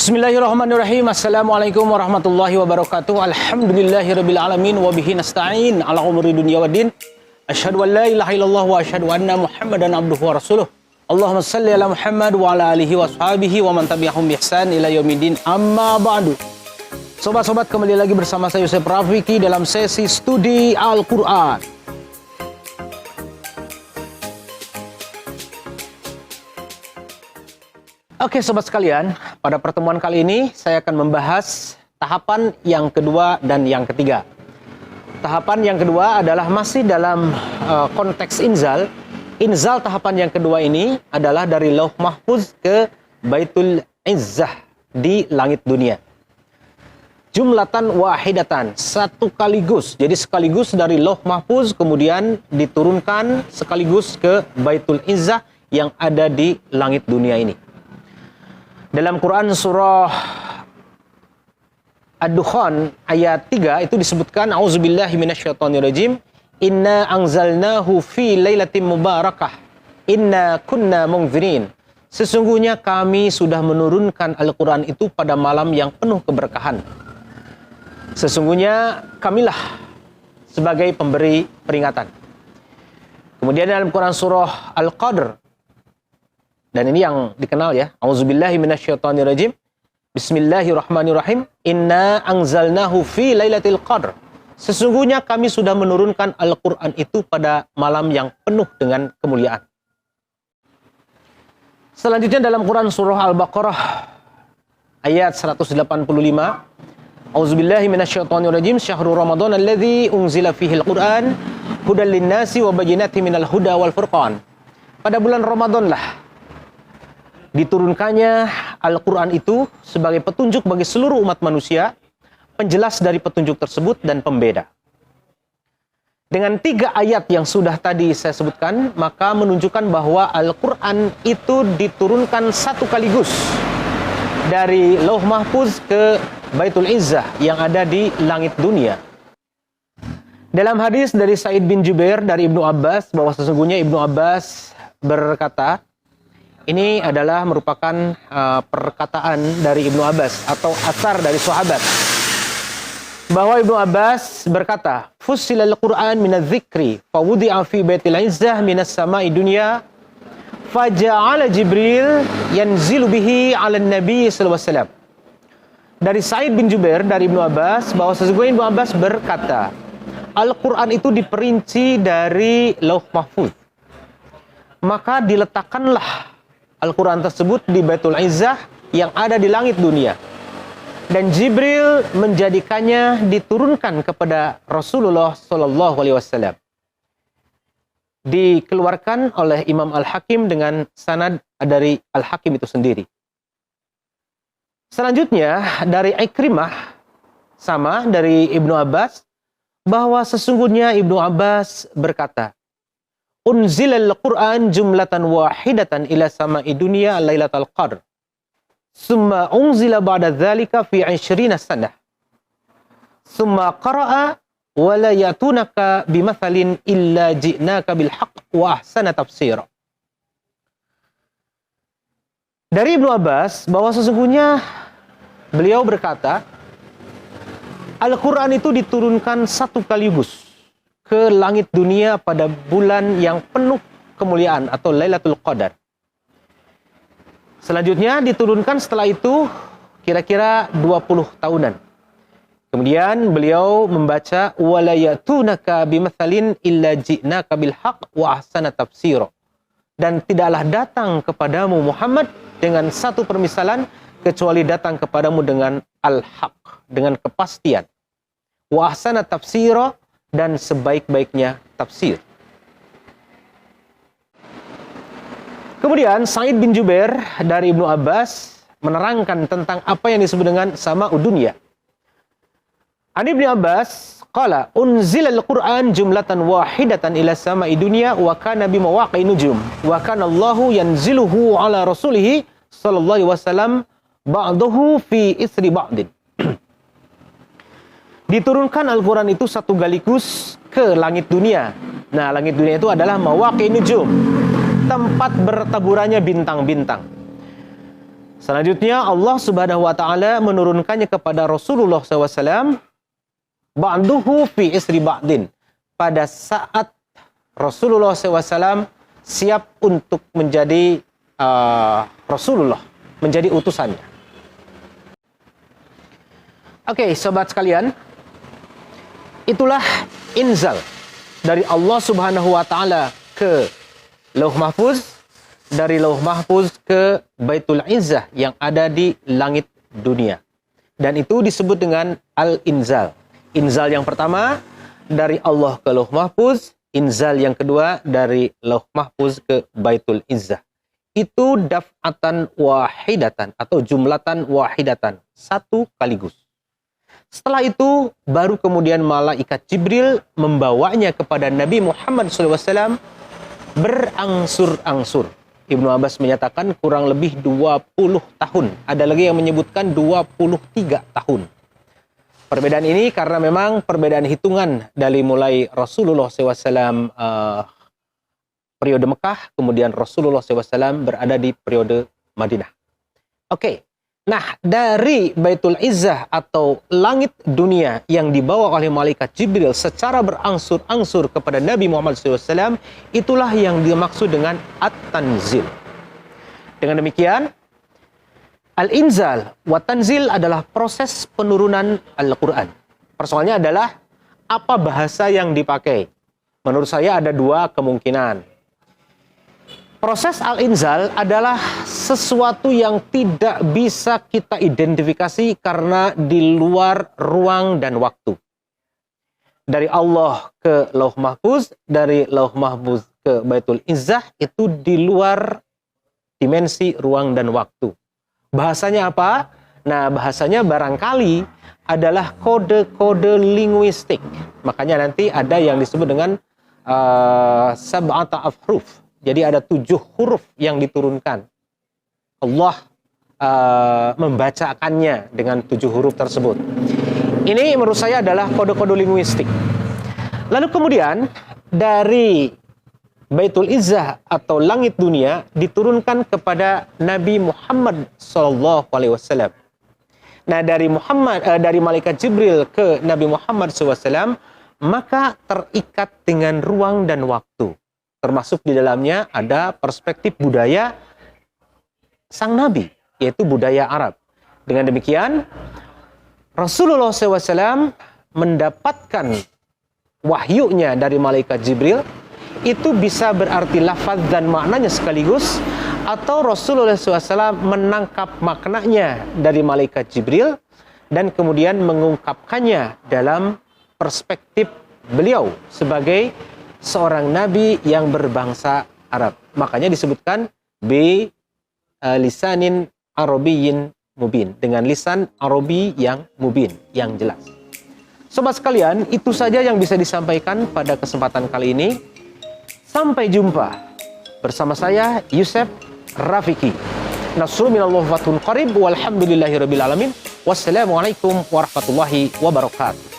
Bismillahirrahmanirrahim. Assalamualaikum warahmatullahi wabarakatuh. Alhamdulillahirabbil alamin wa bihi nasta'in ala umuri dunya waddin. Asyhadu an la ilaha illallah wa asyhadu anna Muhammadan abduhu wa rasuluh. Allahumma shalli ala Muhammad wa ala alihi wa sahbihi wa man tabi'ahum bi ihsan ila yaumiddin. Amma ba'du. Sobat-sobat, kembali lagi bersama saya Yusuf Rafiki dalam sesi studi Al-Qur'an. Oke sobat sekalian, pada pertemuan kali ini saya akan membahas tahapan yang kedua dan yang ketiga. Tahapan yang kedua adalah masih dalam konteks inzal. Inzal tahapan yang kedua ini adalah dari Lauh Mahfuz ke Baitul Izzah di langit dunia. Jumlatan wahidatan, satu kaligus. Jadi sekaligus dari Lauh Mahfuz kemudian diturunkan sekaligus ke Baitul Izzah yang ada di langit dunia ini. Dalam Quran surah Ad-Dukhan ayat 3 itu disebutkan auzubillahi minasyaitonirrajim, inna anzalnahu fi lailatin mubarakah inna kunna munzirin. Sesungguhnya kami sudah menurunkan Al-Quran itu pada malam yang penuh keberkahan. Sesungguhnya kamilah sebagai pemberi peringatan. Kemudian dalam Quran surah Al-Qadr, dan ini yang dikenal ya, auzubillahi minasyaitonirrajim, bismillahirrahmanirrahim, inna anzalnahu fi lailatul qadr. Sesungguhnya kami sudah menurunkan Al-Quran itu pada malam yang penuh dengan kemuliaan. Selanjutnya dalam Quran surah Al-Baqarah ayat 185, auzubillahi minasyaitonirrajim, syahrul ramadan alladzi unzila fihi al-Quran hudal linnasi wa bayyinatin minal huda wal furqan. Pada bulan Ramadan lah diturunkannya Al-Quran itu sebagai petunjuk bagi seluruh umat manusia, penjelas dari petunjuk tersebut dan pembeda. Dengan 3 ayat yang sudah tadi saya sebutkan, maka menunjukkan bahwa Al-Quran itu diturunkan satu kaligus dari Lauh Mahfuz ke Baitul Izzah yang ada di langit dunia. Dalam hadis dari Sa'id bin Jubair dari Ibnu Abbas, bahwa sesungguhnya Ibnu Abbas berkata, ini adalah merupakan perkataan dari Ibnu Abbas atau asar dari sahabat, bahwa Ibnu Abbas berkata, "Fussilal Qur'an minadz-dzikri fa wudi'a fi Baitil Izzah minas sama'i dunya faja'ala Jibril yanzilu bihi 'alan Nabi sallallahu alaihi wasallam." Dari Sa'id bin Jubair dari Ibnu Abbas, bahwa sesungguhnya Ibnu Abbas berkata, Al-Qur'an itu diperinci dari Lauh Mahfuz. Maka diletakkanlah Al-Quran tersebut di Baitul Izzah yang ada di langit dunia. Dan Jibril menjadikannya diturunkan kepada Rasulullah SAW. Dikeluarkan oleh Imam Al-Hakim dengan sanad dari Al-Hakim itu sendiri. Selanjutnya dari Ikrimah, sama dari Ibnu Abbas, bahwa sesungguhnya Ibnu Abbas berkata, unzilal Qur'an jumlatan wahidatan ila sama'i dunya lailatul qadr. Summa unzila ba'da dzalika fi 20 sanah. Summa qara'a wa la yatunaka bimathalin illa ji'naka bil haqq wa ahsana tafsira. Dari Ibnu Abbas bahwa sesungguhnya beliau berkata, Al-Qur'an itu diturunkan satu kaligus ke langit dunia pada bulan yang penuh kemuliaan atau Lailatul Qadar. Selanjutnya diturunkan setelah itu kira-kira 20 tahunan. Kemudian beliau membaca wala yatunaka bimathalin illa ji'naka bil haqq wa ahsana tafsira. Dan tidaklah datang kepadamu Muhammad dengan satu permisalan kecuali datang kepadamu dengan al-haq, dengan kepastian. Wa ahsana tafsira, dan sebaik-baiknya tafsir. Kemudian Sa'id bin Jubair dari Ibnu Abbas menerangkan tentang apa yang disebut dengan sama'ud dunya. An Ibnu Abbas qala unzilal Qur'an jumlatan wahidatan ila sama'i dunya wa kana bi mawaqi'in nujum wa kana Allahu yanziluhu ala rasulih sallallahu alaihi wasallam ba'dahu fi isri ba'din. Diturunkan Al-Quran itu satu galikus ke langit dunia. Nah, langit dunia itu adalah mawaqi'in nujum, tempat bertaburannya bintang-bintang. Selanjutnya Allah Subhanahu wa taala menurunkannya kepada Rasulullah SAW ba'duhu fi isri ba'din, pada saat Rasulullah SAW siap untuk menjadi Rasulullah, menjadi utusannya. Oke, sobat sekalian, itulah inzal dari Allah Subhanahu wa taala ke Lauh Mahfuz, dari Lauh Mahfuz ke Baitul Izzah yang ada di langit dunia. Dan itu disebut dengan Al-Inzal. Inzal yang pertama dari Allah ke Lauh Mahfuz, inzal yang kedua dari Lauh Mahfuz ke Baitul Izzah. Itu daf'atan wahidatan atau jumlatan wahidatan, satu kaligus. Setelah itu baru kemudian malaikat Jibril membawanya kepada Nabi Muhammad SAW berangsur-angsur. Ibnu Abbas menyatakan kurang lebih 20 tahun. Ada lagi yang menyebutkan 23 tahun. Perbedaan ini karena memang perbedaan hitungan dari mulai Rasulullah SAW periode Mekah, kemudian Rasulullah SAW berada di periode Madinah. Oke. Nah, dari Baitul Izzah atau langit dunia yang dibawa oleh malaikat Jibril secara berangsur-angsur kepada Nabi Muhammad SAW, itulah yang dimaksud dengan At-Tanzil. Dengan demikian, Al-Inzal wa Tanzil adalah proses penurunan Al-Quran. Persoalannya adalah apa bahasa yang dipakai. Menurut saya ada dua kemungkinan. Proses Al-Inzal adalah sesuatu yang tidak bisa kita identifikasi karena di luar ruang dan waktu. Dari Allah ke Lauh Mahfuz, dari Lauh Mahfuz ke Baitul Izzah, itu di luar dimensi ruang dan waktu. Bahasanya apa? Nah, bahasanya barangkali adalah kode-kode linguistik. Makanya nanti ada yang disebut dengan sab'ata afruf. Jadi ada 7 huruf yang diturunkan. Allah membacakannya dengan 7 huruf tersebut. Ini menurut saya adalah kode-kode linguistik. Lalu kemudian dari Baitul Izzah atau langit dunia diturunkan kepada Nabi Muhammad SAW. Nah, dari malaikat Jibril ke Nabi Muhammad SAW, maka terikat dengan ruang dan waktu. Termasuk di dalamnya ada perspektif budaya sang Nabi, yaitu budaya Arab. Dengan demikian, Rasulullah SAW mendapatkan wahyunya dari malaikat Jibril, itu bisa berarti lafaz dan maknanya sekaligus, atau Rasulullah SAW menangkap maknanya dari malaikat Jibril dan kemudian mengungkapkannya dalam perspektif beliau sebagai seorang nabi yang berbangsa Arab. Makanya disebutkan bi lisanin arabiyyin mubin, dengan lisan Arabi yang mubin, yang jelas. Sobat sekalian, itu saja yang bisa disampaikan pada kesempatan kali ini. Sampai jumpa bersama saya Yusef Rafiki. Nasrul minallah wa fathun qarib walhamdulillahirabbil alamin. Wassalamualaikum warahmatullahi wabarakatuh.